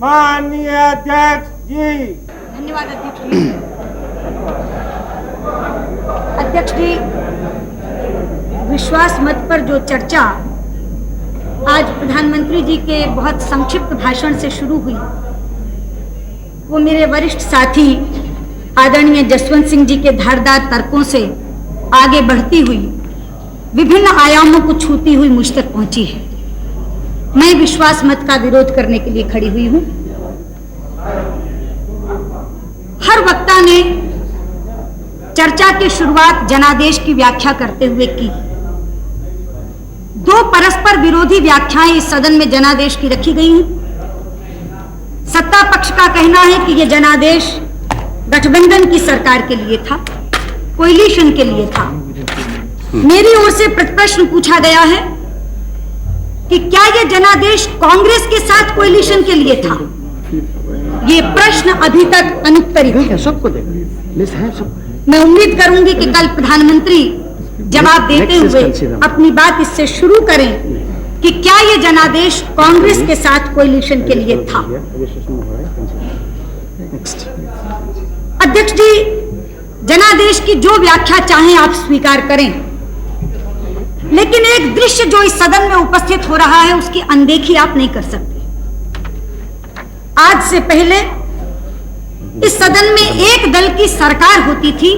माननीय अध्यक्ष जी। धन्यवाद अध्यक्ष जी। अध्यक्ष जी, विश्वास मत पर जो चर्चा आज प्रधानमंत्री जी के बहुत संक्षिप्त भाषण से शुरू हुई, वो मेरे वरिष्ठ साथी आदरणीय जसवंत सिंह जी के धारदार तर्कों से आगे बढ़ती हुई विभिन्न आयामों को छूती हुई मुझ तक पहुंची है। मैं विश्वास मत का विरोध करने के लिए खड़ी हुई हूं। हर वक्ता ने चर्चा की शुरुआत जनादेश की व्याख्या करते हुए की। दो परस्पर विरोधी व्याख्याएं इस सदन में जनादेश की रखी गई हैं। सत्ता पक्ष का कहना है कि यह जनादेश गठबंधन की सरकार के लिए था, कोएलिशन के लिए था। मेरी ओर से प्रश्न पूछा गया है कि क्या यह जनादेश कांग्रेस के साथ कोएलिशन के लिए था? ये प्रश्न अभी तक अनुत्तरित है। सबको देखो। मैं उम्मीद करूंगी कि कल प्रधानमंत्री जवाब देते हुए अपनी बात इससे शुरू करें कि क्या यह जनादेश कांग्रेस के साथ कोएलिशन के लिए था। अध्यक्ष जी, जनादेश की जो व्याख्या चाहें आप स्वीकार करें, लेकिन एक दृश्य जो इस सदन में उपस्थित हो रहा है उसकी अनदेखी आप नहीं कर सकते। आज से पहले इस सदन में एक दल की सरकार होती थी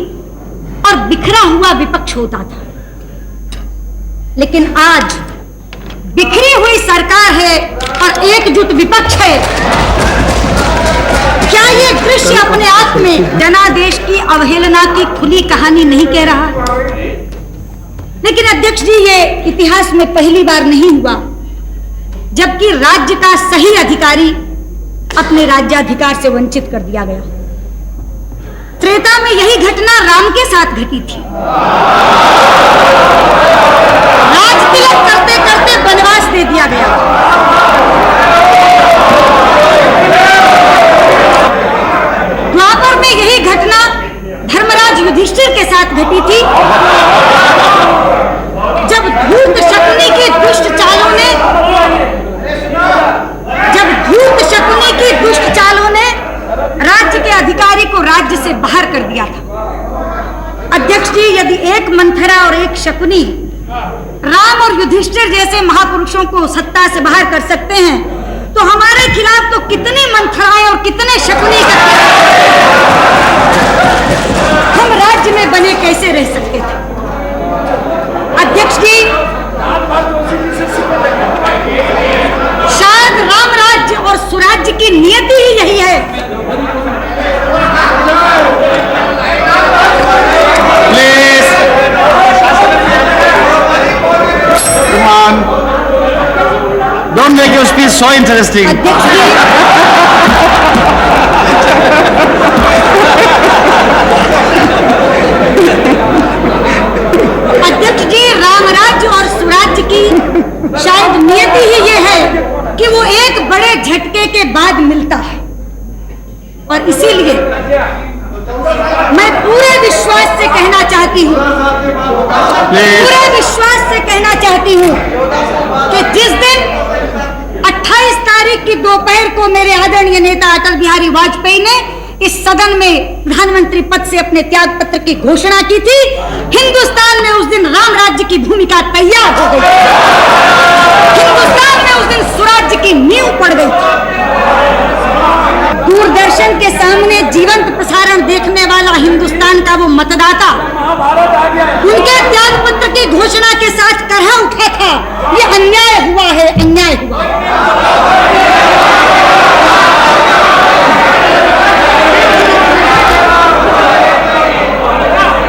और बिखरा हुआ विपक्ष होता था, लेकिन आज बिखरी हुई सरकार है और एकजुट विपक्ष है। क्या यह दृश्य अपने आप में जनादेश की अवहेलना की खुली कहानी नहीं कह रहा? लेकिन अध्यक्ष जी, ये इतिहास में पहली बार नहीं हुआ जबकि राज्य का सही अधिकारी अपने राज्याधिकार से वंचित कर दिया गया। त्रेता में यही घटना राम के साथ घटी थी। राज तिलक करते करते वनवास दे दिया गया। द्वापर में यही घटना धर्मराज युधिष्ठिर के साथ घटी थी, जब धूर्त शकुनी की दुष्ट चालों ने राज्य के अधिकारी को राज्य से बाहर कर दिया था। अध्यक्ष जी, यदि एक मंथरा और एक शकुनी राम और युधिष्ठिर जैसे महापुरुषों को सत्ता से बाहर कर सकते हैं, तो हमारे खिलाफ तो कितनी मंथराएं और कितने शकुनी हम राज्य में बने कैसे रह सकते थे? अध्यक्ष जी, शायद राम राज्य और सुराज्य की नियति ही यही है। Please. Come on. Don't make your speech so interesting. अध्यक्ष जी, राम राज्य और सुराज्य की शायद नियति ही ये है कि वो एक बड़े झटके के बाद मिलता है, और इसीलिए मैं पूरे विश्वास से कहना चाहती हूँ कि जिस दिन 28 तारीख की दोपहर को मेरे आदरणीय नेता अटल बिहारी वाजपेयी ने इस सदन में प्रधानमंत्री पद से अपने त्याग पत्र की घोषणा की थी, हिंदुस्तान में उस दिन राम राज्य की भूमिका तैयार हो गई। हिंदुस्तान में उस दिन सुराज्य की नींव पड़ गई थी। दूरदर्शन के सामने जीवंत प्रसारण देखने वाला हिंदुस्तान का वो मतदाता उनके त्याग पत्र की घोषणा के साथ कह उठा था, ये अन्याय हुआ है, अन्याय हुआ।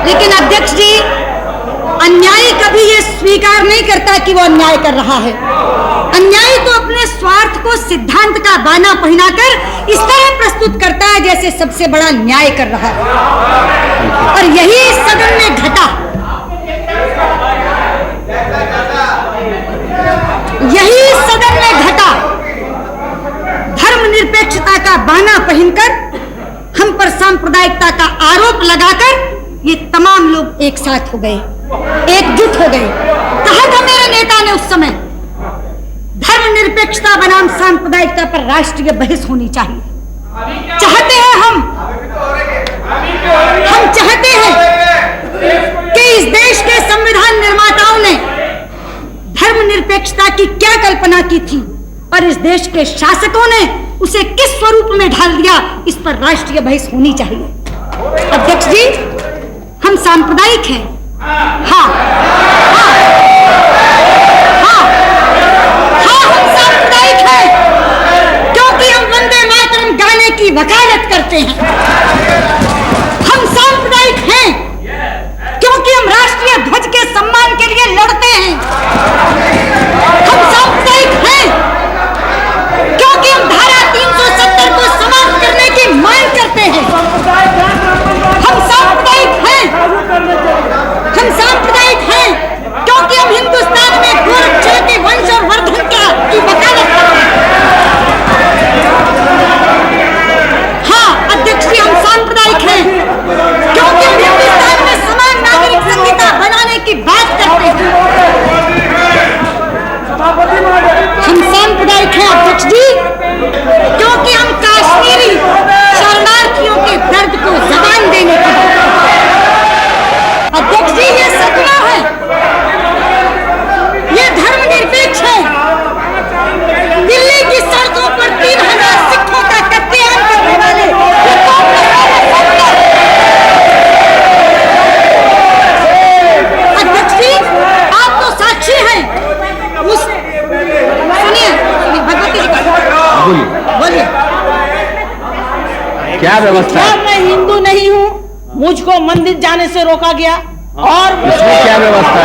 लेकिन अध्यक्ष जी, अन्यायी कभी ये स्वीकार नहीं करता कि वो अन्याय कर रहा है। अन्यायी तो अपने स्वार्थ को सिद्धांत का बाना पहनाकर इस तरह प्रस्तुत करता है जैसे सबसे बड़ा न्याय कर रहा है, और यही इस सदन में घटा। यही इस सदन में घटा। धर्मनिरपेक्षता का बाना पहनकर हम पर सांप्रदायिकता का आरोप लगाकर ये तमाम लोग एक साथ हो गए, एकजुट हो गए। कहा था मेरे नेता ने उस समय, धर्म धर्मनिरपेक्षता बनाम सांप्रदायिकता पर राष्ट्रीय बहस होनी चाहिए। चाहते हैं हम चाहते हैं कि इस देश के संविधान निर्माताओं ने धर्मनिरपेक्षता की क्या कल्पना की थी और इस देश के शासकों ने उसे किस स्वरूप में ढाल दिया, इस पर राष्ट्रीय बहस होनी चाहिए। अध्यक्ष जी, हम सांप्रदायिक हैं। हाँ, हम सांप्रदायिक हैं क्योंकि हम वंदे मातरम गाने की वकालत करते हैं। हम सांप्रदायिक हैं क्योंकि हम राष्ट्रीय ध्वज के सम्मान के लिए लड़ते हैं। हम सांप्रदायिक हैं क्योंकि हम धारा 370 को समाप्त करने की मांग करते हैं। हम सांप्रदायिक हैं क्योंकि हम हिंदुस्तान में गोरक्षा के वंश और वर्धन की वकालत करते हैं। हाँ अध्यक्ष जी, हम सांप्रदायिक हैं क्योंकि हम हिंदुस्तान में समान नागरिक संहिता बनाने की बात करते हैं। हम सांप्रदायिक हैं अध्यक्ष जी क्योंकि हम कश्मीरी शरणार्थियों के दर्द को जबान देने की अध्यक्ष जी, ये सपना है, ये धर्मनिरपेक्ष है। दिल्ली की सड़कों पर 3000 सिखों का कत्लेआम करने वाले अध्यक्ष जी, आप तो साक्षी हैं। सुनिए भगवती जी, बोलिए। क्या व्यवस्था? मैं हिंदू नहीं हूँ, मुझको मंदिर जाने से रोका गया। और इसमें क्या व्यवस्था है?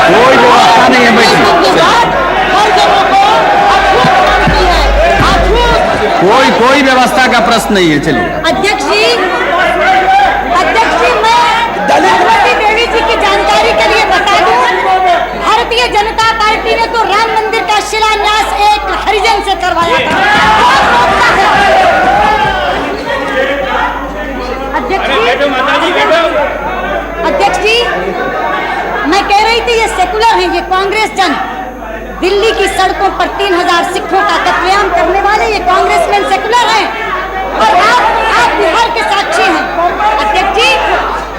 कोई व्यवस्था नहीं है बेटी, कोई व्यवस्था का प्रश्न नहीं है। चलिए अध्यक्ष जी, मैं भगवती देवी जी की जानकारी के लिए बता दूं, भारतीय जनता पार्टी ने तो राम मंदिर का शिलान्यास एक हरिजन से करवाया था। अध्यक्ष जी, मैं कह रही थी ये सेकुलर है, ये कांग्रेस जन। दिल्ली की सड़कों पर 3000 सिखों का कत्लेआम करने वाले ये कांग्रेसमैन सेकुलर हैं और आप बिहार के साक्षी हैं। अध्यक्ष जी,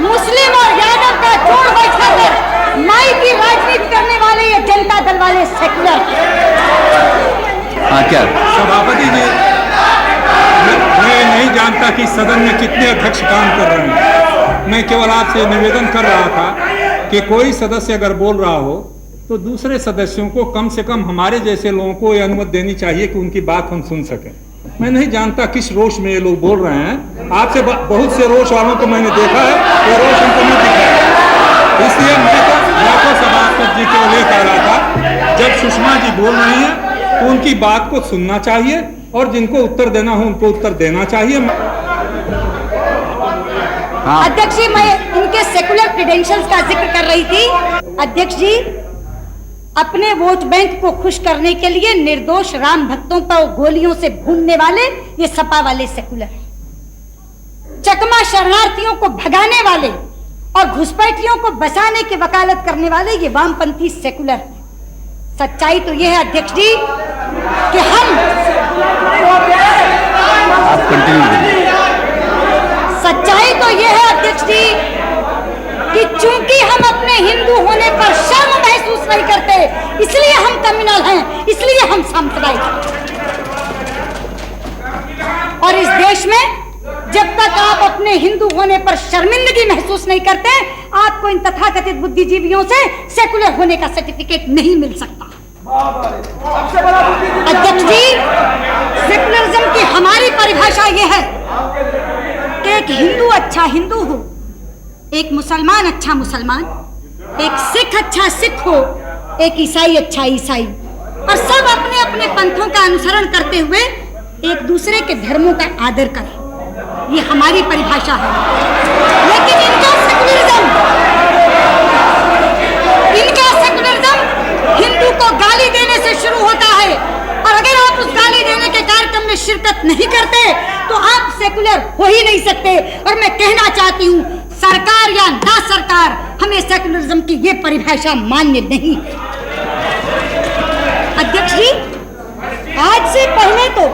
मुस्लिम और यादव का जोड़ बैठाकर माई की राजनीति करने वाले ये जनता दल वाले सेकुलर हैं। हाँ क्या सभापति जी, मैं नहीं जानता कि सदन में कितने अध्यक्ष काम कर रहे हैं। मैं केवल आपसे निवेदन कर रहा था कि कोई सदस्य अगर बोल रहा हो तो दूसरे सदस्यों को कम से कम हमारे जैसे लोगों को यह अनुमति देनी चाहिए कि उनकी बात हम सुन सकें। मैं नहीं जानता किस रोष में ये लोग बोल रहे हैं। आपसे बहुत से रोष वालों को मैंने देखा है, वो रोष हमको नहीं दिखा है। इसलिए मैं तो सभापति जी को ले कह रहा था, जब सुषमा जी बोल रही हैं तो उनकी बात को सुनना चाहिए और जिनको उत्तर देना हो उनको उत्तर देना चाहिए। हाँ। अध्यक्ष जी, मैं इनके सेकुलर क्रेडेंशियल्स का जिक्र कर रही थी। अध्यक्ष जी, अपने वोट बैंक को खुश करने के लिए निर्दोष राम भक्तों पर गोलियों से भूनने वाले ये सपा वाले सेकुलर, चकमा शरणार्थियों को भगाने वाले और घुसपैठियों को बसाने की वकालत करने वाले ये वामपंथी सेकुलर। सच्चाई तो ये है अध्यक्ष जी कि सच्चाई तो ये है अध्यक्ष जी कि चूंकि हम अपने हिंदू होने पर शर्म महसूस नहीं करते, इसलिए हम कम्युनल हैं, इसलिए हम सांप्रदायिक हैं। और इस देश में जब तक आप अपने हिंदू होने पर शर्मिंदगी महसूस नहीं करते, आपको इन तथाकथित बुद्धिजीवियों से सेकुलर होने का सर्टिफिकेट नहीं मिल सकता। अध्यक्ष जी, सेकुलरिज्म की हमारी परिभाषा यह है कि एक हिंदू अच्छा हिंदू हो, एक मुसलमान अच्छा मुसलमान, एक सिख अच्छा सिख हो, एक ईसाई अच्छा ईसाई, और सब अपने अपने पंथों का अनुसरण करते हुए एक दूसरे के धर्मों का आदर करें। ये हमारी परिभाषा है। लेकिन इनका सेकुलरिज्म हिंदू को गाली देने से शुरू होता है, और अगर आप उस गाली देने के कार्यक्रम में शिरकत नहीं करते तो आप सेकुलर हो ही नहीं सकते। और मैं कहना चाहती हूँ, सरकार सेकुलरिज्म की ये परिभाषा मान्य नहीं। अध्यक्ष जी, आज से पहले तो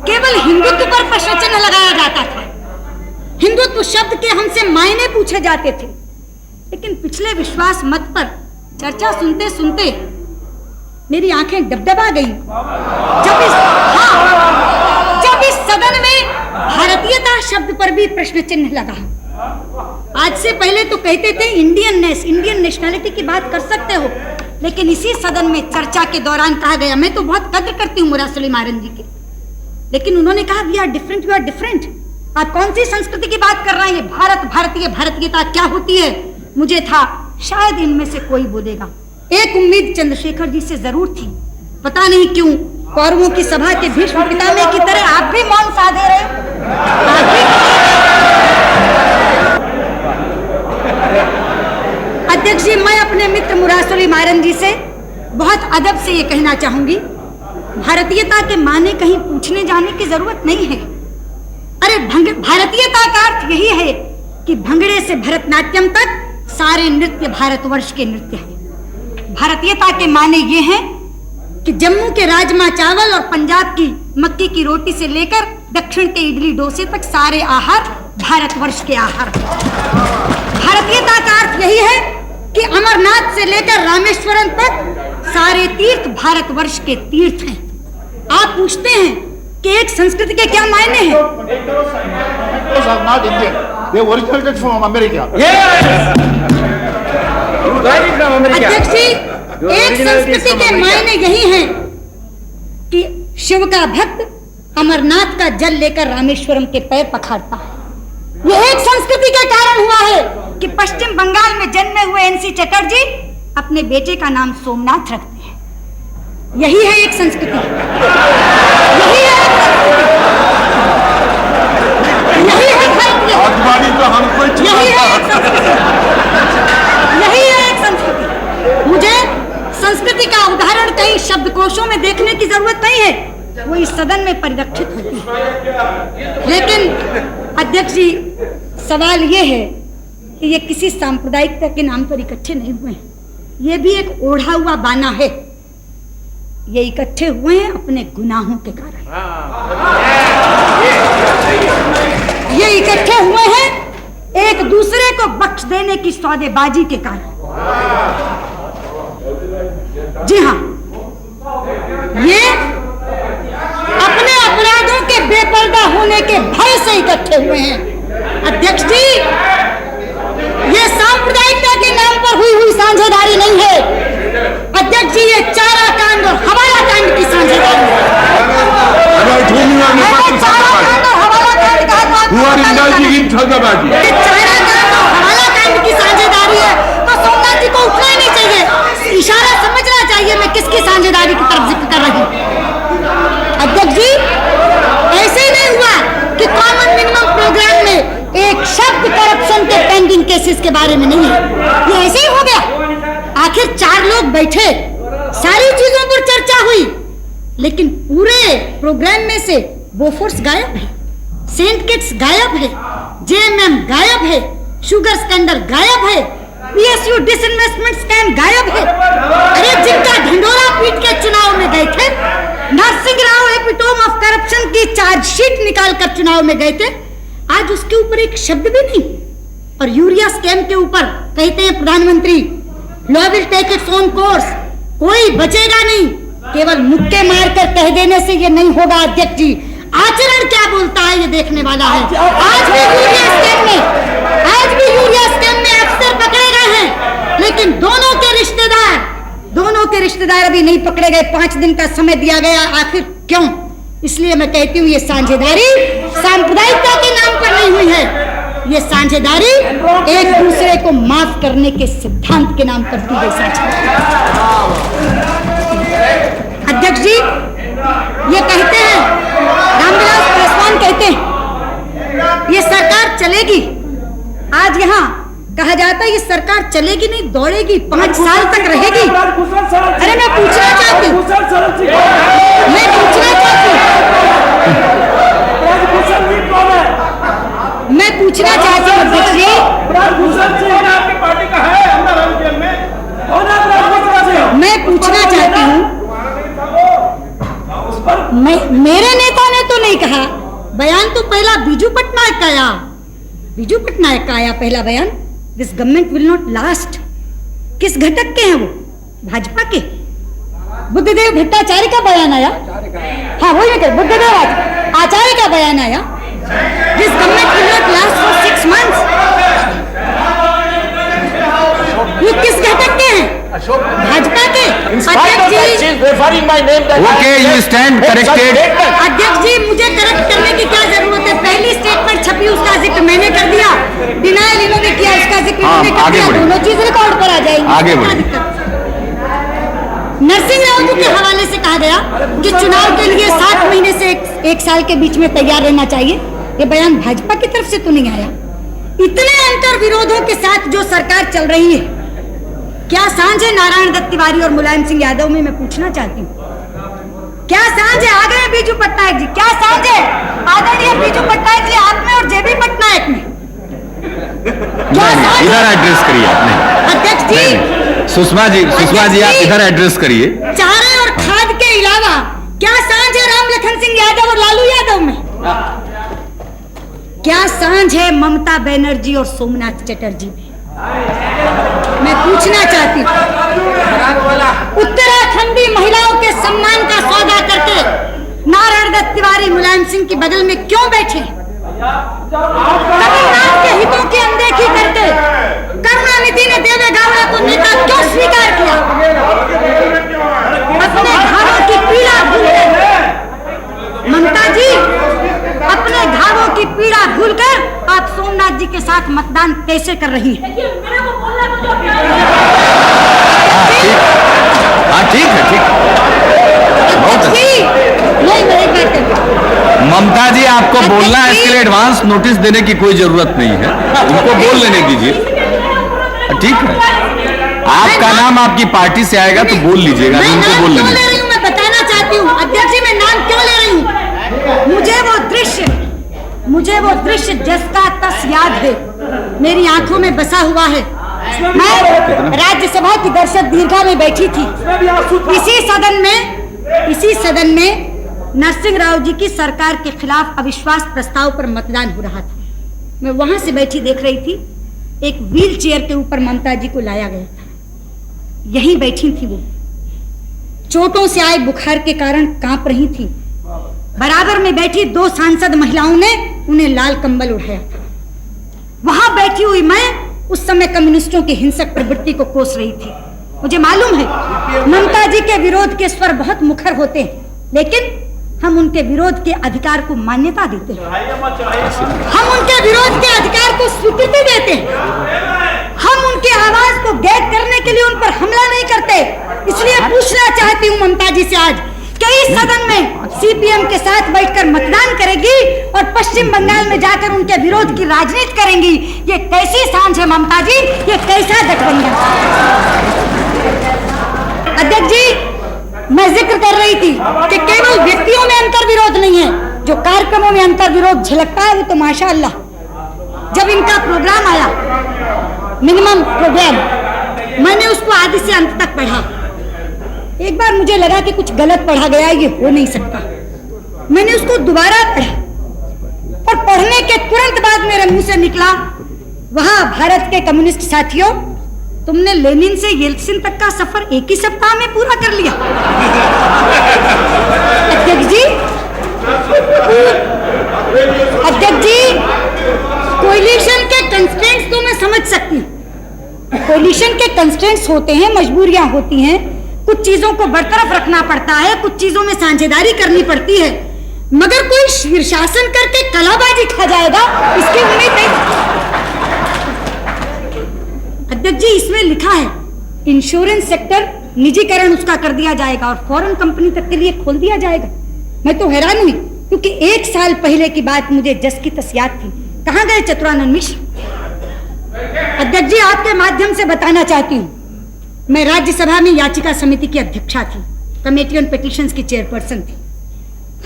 केवल हिंदुत्व पर प्रश्न चिन्ह लगाया जाता था, हिंदुत्व शब्द के हमसे मायने पूछे जाते थे, लेकिन पिछले विश्वास मत पर चर्चा सुनते सुनते मेरी आंखें डबडबा गई जब इस सदन में भारतीयता शब्द पर भी प्रश्न चिन्ह लगा। आज से पहले तो कहते थे इंडियन नेशनैलिटी की बात कर सकते हो, लेकिन इसी सदन में चर्चा के दौरान कहा गया, मैं तो बहुत कद्र करती हूँ मुरासली मारन जी के, लेकिन उन्होंने कहा we are different, you are different. आप कौन सी संस्कृति की बात कर रहे हैं? भारतीयता क्या होती है? मुझे था शायद इनमें से कोई बोलेगा। एक उम्मीद चंद्रशेखर जी से जरूर थी, पता नहीं क्यों कौरवों की सभा के भीष्म पितामह की तरह आप भी मौन साधे रहे। अध्यक्ष जी, मैं अपने मित्र मुरासली मारन जी से बहुत अदब से ये कहना चाहूंगी, भारतीयता के माने कहीं पूछने जाने की जरूरत नहीं है। अरे भारतीयता का अर्थ यही है कि भंगड़े से भरतनाट्यम तक सारे नृत्य भारतवर्ष के नृत्य हैं। भारतीयता के माने ये हैं कि जम्मू के राजमा चावल और पंजाब की मक्की की रोटी से लेकर दक्षिण के इडली डोसे तक सारे आहार भारतवर्ष के आहार। भारतीयता का अर्थ यही है कि अमरनाथ से लेकर रामेश्वरम तक सारे तीर्थ भारतवर्ष के तीर्थ हैं। आप पूछते हैं कि एक संस्कृति के क्या मायने हैं? अध्यक्ष जी, एक संस्कृति के मायने यही हैं कि शिव का भक्त अमरनाथ का जल लेकर रामेश्वरम के पैर पखारता है। यह एक संस्कृति के कारण हुआ है कि पश्चिम बंगाल में जन्मे हुए एनसी चटर्जी अपने बेटे का नाम सोमनाथ रखते हैं। यही है एक संस्कृति, यही है एक संस्कृति। मुझे संस्कृति का उदाहरण कहीं शब्दकोशों में देखने की जरूरत नहीं है, वो इस सदन में परिलक्षित होती है। लेकिन अध्यक्ष जी, सवाल ये है कि ये किसी सांप्रदायिकता के नाम पर इकट्ठे नहीं हुए हैं, ये भी एक ओढ़ा हुआ बाना है। ये इकट्ठे हुए हैं अपने गुनाहों के कारण, ये इकट्ठे हुए हैं एक दूसरे को बख्श देने की सौदेबाजी के कारण। जी हाँ, ये अपने अपराधों के बेपर्दा होने के भय से इकट्ठे हुए हैं। अध्यक्ष जी, ये सांप्रदायिकता के नाम पर हुई साझेदारी नहीं है। अध्यक्ष जी, ये चारा कांड और हवाला कांड की साझेदारी है। की साझेदारी है तो सोमनाथ जी को उठना ही नहीं चाहिए, इशारा समझना चाहिए मैं किसकी साझेदारी की तरफ जिक्र कर रही हूँ। अध्यक्ष जी, ऐसे ही नहीं हुआ कि कॉमन मिनिमम प्रोग्राम में एक शब्द करप्शन के पेंडिंग केसेस के बारे में नहीं है, ये ऐसे ही हो गया। आखिर 4 लोग बैठे, सारी चीजों पर चर्चा हुई, लेकिन पूरे प्रोग्राम में से बोफोर्स गायब है, सेंट किट्स गायब है, जेएमएम गायब है, शुगर स्कैंडल गायब है, पीएसयू डिसइन्वेस्टमेंट स्कैम गायब है। अरे जिनका ढिंडोरा पीट के चुनाव में गए थे, Narasimha Rao epitome of corruption की चार्जशीट निकालकर चुनाव में गए थे, आज उसके ऊपर एक शब्द भी नहीं। और यूरिया स्कैम के ऊपर कहते हैं प्रधानमंत्री, law will take its own course, कोई बचेगा नहीं। केवल मुक्के मारकर कह देने से ये नहीं होगा अध्यक्ष जी, आचरण क्या बोलता है ये देखने वाला है। आज भी यूरिया स्कैम में अफसर पकड़े गए हैं, लेकिन दोनों के रिश्तेदार अभी नहीं पकड़े गए। 5 दिन का समय दिया गया, आखिर क्यों? इसलिए मैं कहती हूँ ये साझेदारी सांप्रदायिकता के नाम पर नहीं हुई है, ये साझेदारी एक दूसरे को माफ करने के सिद्धांत के नाम पर की गई साझेदारी। अध्यक्ष जी, ये कहते हैं, रामविलास पासवान कहते हैं ये सरकार चलेगी। आज यहाँ कहा जाता है ये सरकार चलेगी नहीं, दौड़ेगी, 5 साल तक रहेगी। अरे मैं पूछना चाहती हूँ अध्यक्ष जी, आपकी पार्टी का है। मेरे नेता ने तो नहीं कहा, बयान तो पहला बीजू पटनायक का आया, बीजू पटनायक का आया पहला बयान, this government will not last. किस घटक के हैं वो? भाजपा के। बुद्धदेव भट्टाचार्य का बयान आया, हाँ वही ना, बुद्धदेव आचार्य का बयान आया, this government will not last for 6 months। ये किस घटक के हैं? भाजपा के। अध्यक्ष जी, ओके, यू स्टैंड करेक्टेड। अध्यक्ष जी, मुझे करेक्ट करने की क्या जरूरत है? पहली स्टेटमेंट छपी, उसका जिक्र मैंने कर दिया, डिनायल इन्होंने किया, उसका जिक्र इन्होंने कर दिया, दोनों चीज रिकॉर्ड पर आ जाएंगी। आगे बढ़िए। नरसिंह राव जी के हवाले से कहा गया कि चुनाव के लिए 7 महीने से एक साल के बीच में तैयार रहना चाहिए। ये बयान भाजपा की तरफ से तो नहीं आया। इतने अंतर विरोधों के साथ जो सरकार चल रही है, क्या सांझ है नारायण दत्त तिवारी और मुलायम सिंह यादव में? मैं पूछना चाहती हूँ, क्या सांझ है? आ गए बीजू पटनायक जी, क्या सांझ है आदरणीय बीजू पटनायक जी आप में और जेबी पटनायक में? क्या सांझ? इधर एड्रेस करिए आपने। अध्यक्ष जी, सुषमा जी आप इधर एड्रेस करिए। चारे और खाद के अलावा क्या सांझ है राम लखन सिंह यादव और लालू यादव में? क्या सांझ है ममता बनर्जी और सोमनाथ चटर्जी में? मैं पूछना चाहती हूँ, उत्तराखंडी महिलाओं के सम्मान का सौदा करके नारायण दत्त तिवारी मुलायम सिंह की बगल में क्यों बैठे? तमिलनाडु के हितों की अनदेखी करके करुणानिधि ने देवे गौड़ा को नेता क्यों स्वीकार किया? अपने घावों की पीड़ा भूलकर, ममता जी, अपने घावों की पीड़ा भूलकर आप सोमनाथ जी के साथ मतदान कैसे कर रही हैं? हाँ ठीक है, बहुत ममता जी आपको बोलना है, इसके लिए एडवांस नोटिस देने की कोई जरूरत नहीं है, उनको बोल लेने दीजिए। ठीक है, आपका नाम आपकी पार्टी से आएगा तो बोल लीजिएगा, उनको बोल लेने दीजिए। मैं बताना चाहती हूँ अध्यक्ष जी, मैं नाम क्यों ले रही हूँ? मुझे वो दृश्य जिसका तस याद है, मेरी आंखों में बसा हुआ है। मैं राज्यसभा की दर्शक दीर्घा में बैठी थी, इसी सदन में नरसिंह राव जी की सरकार के खिलाफ अविश्वास प्रस्ताव पर मतदान हो रहा था। मैं वहां से बैठी देख रही थी, एक व्हील चेयर के ऊपर ममता जी को लाया गया था, यहीं बैठी थी वो, चोटों से आए बुखार के कारण कांप रही थी। बराबर में बैठी 2 सांसद महिलाओं ने उन्हें लाल कंबल उठाया था। वहां बैठी हुई मैं उस समय कम्युनिस्टों की हिंसक प्रवृत्ति को कोस रही थी। मुझे मालूम है ममता जी के विरोध के स्वर बहुत मुखर होते हैं, लेकिन हम उनके विरोध के अधिकार को मान्यता देते हैं, हम उनके विरोध के अधिकार को स्वीकृति देते हैं, हम उनकी आवाज को गैर करने के लिए उन पर हमला नहीं करते। इसलिए पूछना चाहती हूँ ममता जी से आज कि इस सदन में सीपीएम के साथ बैठकर मतदान करेगी और पश्चिम बंगाल में जाकर उनके विरोध की राजनीति करेंगी, ये कैसी सांझ है ममता जी? ये कैसा गठबंधन? अध्यक्ष जी, मैं जिक्र कर रही थी कि केवल व्यक्तियों में अंतर विरोध नहीं है, जो कार्यक्रमों में अंतर विरोध झलकता है वो तो माशाअल्लाह। जब इनका प्रोग्राम आया, मिनिमम प्रोग्राम, मैंने उसको आदि से अंत तक पढ़ा। एक बार मुझे लगा कि कुछ गलत पढ़ा गया, ये हो नहीं सकता। मैंने उसको दोबारा पढ़ा और पढ़ने के तुरंत बाद मेरे मुंह से निकला, वहां भारत के कम्युनिस्ट साथियों, तुमने लेनिन से येल्त्सिन तक का सफर एक ही सप्ताह में पूरा कर लिया। अध्यक्ष जी, कोलिशन के कंस्ट्रेंट्स तो मैं समझ सकती हूँ, कोलिशन के कंस्ट्रेंट्स होते हैं, मजबूरियां होती हैं, कुछ चीजों को बरतरफ रखना पड़ता है, कुछ चीजों में साझेदारी करनी पड़ती है, मगर कोई शीर्षासन करके कलाबाजी खा जाएगा इसकी उम्मीद नहीं। अध्यक्ष जी, इसमें लिखा है इंश्योरेंस सेक्टर निजीकरण उसका कर दिया जाएगा और फॉरेन कंपनी तक के लिए खोल दिया जाएगा। मैं तो हैरान हुई, क्योंकि 1 साल पहले की बात मुझे जस की तस याद थी। कहां गए चतुरानंद मिश्र? अध्यक्ष जी, आपके माध्यम से बताना चाहती हूँ, मैं राज्यसभा में याचिका समिति की अध्यक्षा थी, कमेटी ऑन पिटीशंस की चेयरपर्सन थी।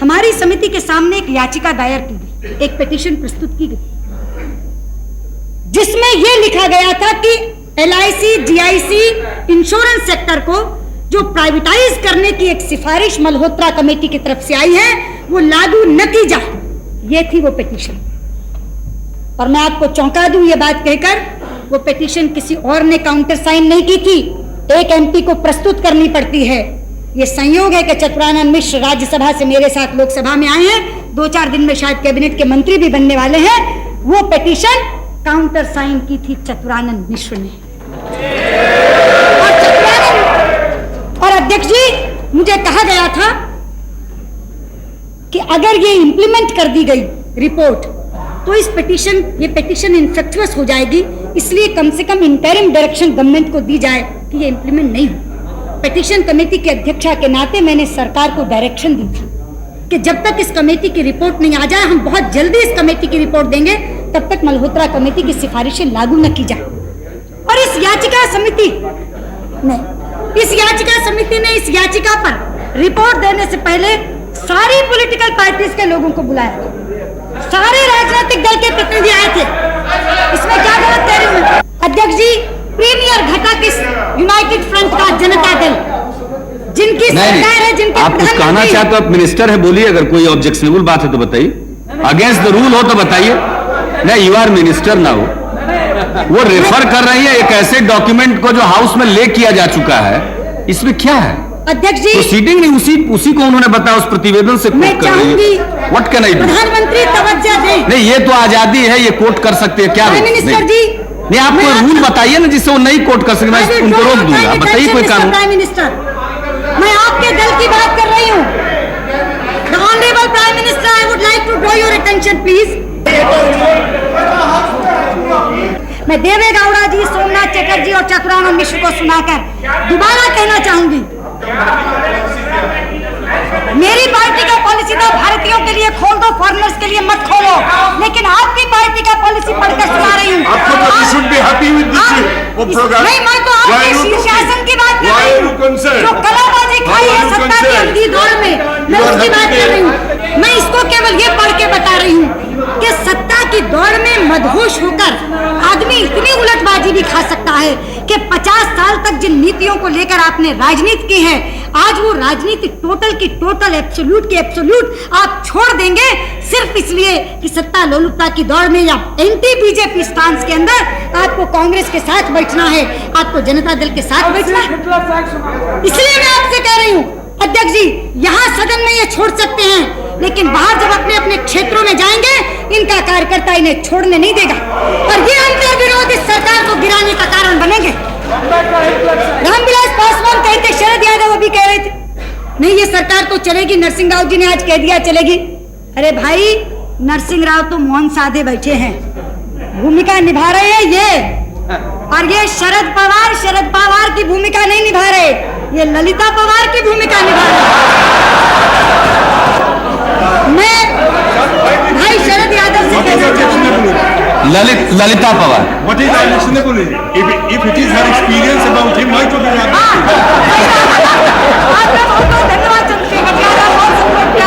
हमारी समिति के सामने एक याचिका दायर की गई, एक पिटीशन प्रस्तुत की गई, जिसमें यह लिखा गया था कि LIC, GIC इंश्योरेंस सेक्टर को जो प्राइवेटाइज करने की एक सिफारिश मल्होत्रा कमेटी की तरफ से आई है वो लागू न की जाए, ये थी वो पिटीशन। और मैं आपको चौंका दूं ये बात कहकर, वो पिटीशन किसी और ने काउंटर साइन नहीं की थी, एक एमपी को प्रस्तुत करनी पड़ती है। ये संयोग है कि चतुरानंद मिश्र राज्यसभा से मेरे साथ लोकसभा में आए हैं, 2-4 दिन में शायद कैबिनेट के मंत्री भी बनने वाले हैं। वो पिटीशन काउंटर साइन की थी चतुरानंद मिश्र ने। और अध्यक्ष जी, मुझे कहा गया था कि अगर ये इंप्लीमेंट कर दी गई रिपोर्ट तो ये पिटीशन इनफेक्चुअस हो जाएगी, इसलिए कम से कम इंटरिम डायरेक्शन गवर्नमेंट को दी जाए कि ये इंप्लीमेंट नहीं हो। पिटीशन कमेटी के अध्यक्षा के नाते मैंने सरकार को डायरेक्शन दी थी कि जब तक इस कमेटी की रिपोर्ट नहीं आ जाए, हम बहुत जल्दी इस कमेटी की रिपोर्ट देंगे, तब तक मल्होत्रा कमेटी की सिफारिशें लागू न की जाए। और इस याचिका समिति ने इस याचिका पर रिपोर्ट देने से पहले सारी पॉलिटिकल पार्टीज के लोगों को बुलाया था, सारे राजनीतिक दल के प्रतिनिधि आए थे। इसमें क्या गलत कह रही हूं अध्यक्ष जी? प्रीमियर घटक इस यूनाइटेड फ्रंट का जनता दल, जिनकी सरकार है, जिनके आप कुछ कहना चाहते हो, आप मिनिस्टर है, बोलिए। अगर कोई ऑब्जेक्शनेबल बात है तो बताइए, अगेंस्ट द रूल हो तो बताइए। नहीं, यू आर मिनिस्टर ना हो। वो रेफर कर रही है एक ऐसे डॉक्यूमेंट को जो हाउस में ले किया जा चुका है, इसमें क्या है अध्यक्ष जी? प्रोसीडिंग नहीं, उसी को उन्होंने बताया, उस प्रतिवेदन से मैं कोट कर रही चाहूंगी है। What can I do? प्रधानमंत्री तवज्जो दें। नहीं, ये तो आजादी है, ये कोट कर सकते हैं क्या? प्राइम मिनिस्टर जी, नहीं, आप कोई रूल बताइए ना जिससे वो नहीं कोट कर सके, मैं उनको रोक दूंगा। बताइए कोई कानून। प्राइम मिनिस्टर, मैं आपके दल की बात कर रही हूँ। The honourable prime minister, I would like to draw your attention please. मैं देवे गौड़ा जी, सोमनाथ चटर्जी और चतुरानंद मिश्र को सुनाकर दोबारा कहना चाहूंगी, मेरी पार्टी का पॉलिसी तो भारतीयों के लिए खोल दो, फॉरेनर्स के लिए मत खोलो, लेकिन आपकी पार्टी का पॉलिसी पढ़कर सुना रही हूँ। नहीं, मैं तो आपके शीर्षासन की बात कर रही हूँ, जो कलाबाजी खाई है सत्ता के अंधी दौर में, मैं उसकी बात कर रही हूँ। मैं इसको केवल ये पढ़ के बता रही हूँ कि सत्ता की दौड़ में मदहोश होकर आदमी इतनी उलटबाजी भी खा सकता है कि 50 साल तक जिन नीतियों को लेकर आपने राजनीति की है, आज वो राजनीति टोटल की टोटल, एब्सोल्यूट की एब्सोल्यूट आप छोड़ देंगे सिर्फ इसलिए कि सत्ता लोलुपता की दौड़ में या एंटी बीजेपी स्टांस के अंदर आपको कांग्रेस के साथ बैठना है, आपको जनता दल के साथ बैठना है। इसलिए मैं आपसे कह रही हूँ अध्यक्ष जी, यहाँ सदन में ये छोड़ सकते हैं, लेकिन बाहर जब अपने अपने क्षेत्रों में जाएंगे, इनका कार्यकर्ता इन्हें छोड़ने नहीं देगा और ये अंतर विरोध इस सरकार को गिराने का कारण बनेंगे। रामविलास पासवान कहते, शरद यादव अभी कह रहे थे नहीं ये सरकार तो चलेगी, नरसिंह राव जी ने आज कह दिया चलेगी। अरे भाई, नरसिंह राव तो मौन साधे बैठे हैं, भूमिका निभा रहे हैं ये, और ये शरद पवार की भूमिका नहीं निभा रहे, ये ललिता पवार की भूमिका निभा रहे। मैं भाई शरद यादव से कहना चाहूंगी, Lalita Pawar, What is unacceptable? If it is her experience about him, why to be आपका बहुत बहुत धन्यवाद चंद्रशेखर जी, आपका बहुत सपोर्ट किया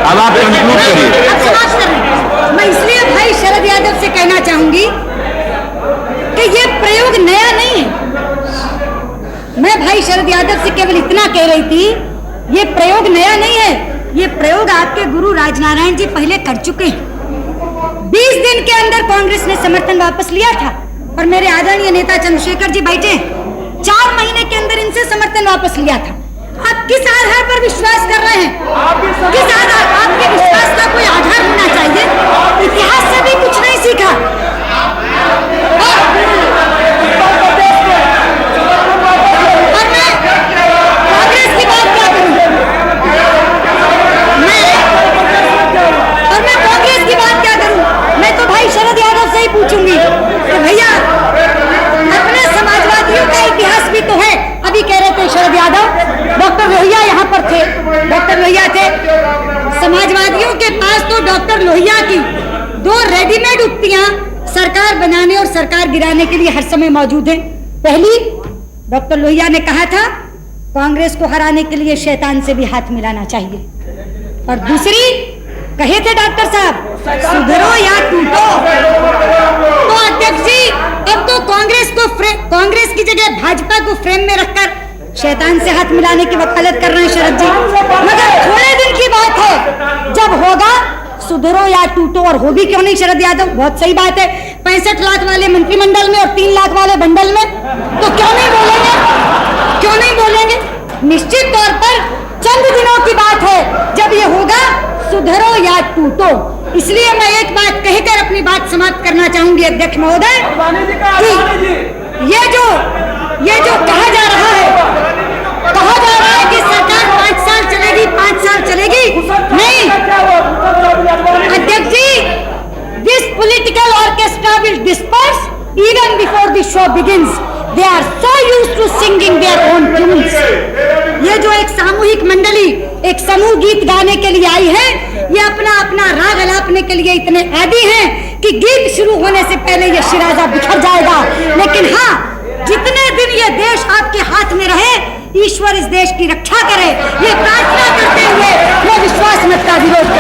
अब आप कंक्लूड करिए। मैं इसलिए भाई शरद यादव से कहना चाहूंगी कि ये प्रयोग नया नहीं है। मैं भाई शरद यादव से केवल इतना कह रही थी, ये प्रयोग नया नहीं है, ये प्रयोग आपके गुरु राजनारायण जी पहले कर चुके हैं। 20 दिन के अंदर कांग्रेस ने समर्थन वापस लिया था और मेरे आदरणीय नेता चंद्रशेखर जी बैठे, 4 महीने के अंदर इनसे समर्थन वापस लिया था। आप किस आधार पर विश्वास कर रहे हैं? किस आधार? आपके विश्वास का कोई आधार होना चाहिए। इतिहास से भी कुछ नहीं सीखा। और मैं कांग्रेस की बात क्या करूं? मैं कांग्रेस की बात क्या करूं? मैं तो भाई शरद यादव से ही पूछूंगी कि भैया, अपने समाजवादियों का इतिहास भी तो है। अभी कह रहे थे शरद यादव, डॉक्टर लोहिया यहाँ पर थे, डॉक्टर लोहिया थे। समाजवादियों के पास तो डॉक्टर लोहिया की 2 रेडीमेड उक्तियां सरकार बनाने और सरकार गिराने के लिए हर समय मौजूद हैं। पहली, डॉक्टर लोहिया ने कहा था कांग्रेस को हराने के लिए शैतान से भी हाथ मिलाना चाहिए, और दूसरी, कहे थे डॉक्टर साहब, सुधरो या टूटो। तो अध्यक्ष जी, अब तो कांग्रेस की जगह भाजपा को फ्रेम में रखकर शैतान से हाथ मिलाने की वकालत कर रहे हैं शरद जी। मगर थोड़े दिन की बात है, जब होगा सुधरो या टूटो, और हो भी क्यों नहीं शरद यादव, बहुत सही बात है। 65 लाख वाले मंत्रिमंडल में और 3 लाख वाले बंडल में, तो क्यों नहीं बोलेंगे, क्यों नहीं बोलेंगे। निश्चित तौर पर चंद दिनों की बात है जब ये होगा सुधरो या टूटो। इसलिए मैं एक बात कहकर अपनी बात समाप्त करना चाहूंगी अध्यक्ष महोदय, ये जो कहा जा रहा है कि सरकार 5 साल चलेगी, 5 साल चलेगी, नहीं अध्यक्ष जी, this political orchestra will disperse even before the show begins. They are so used to singing their own tunes. ये जो एक सामूहिक मंडली एक समूह गीत गाने के लिए आई है, ये अपना अपना राग अलापने के लिए इतने आदी हैं कि गीत शुरू होने से पहले ये शिराजा बिखर जाएगा। लेकिन हाँ, जितने दिन ये देश आपके हाथ में रहे, ईश्वर इस देश की रक्षा करे, ये प्रार्थना करते हुए मैं विश्वास मत का विरोध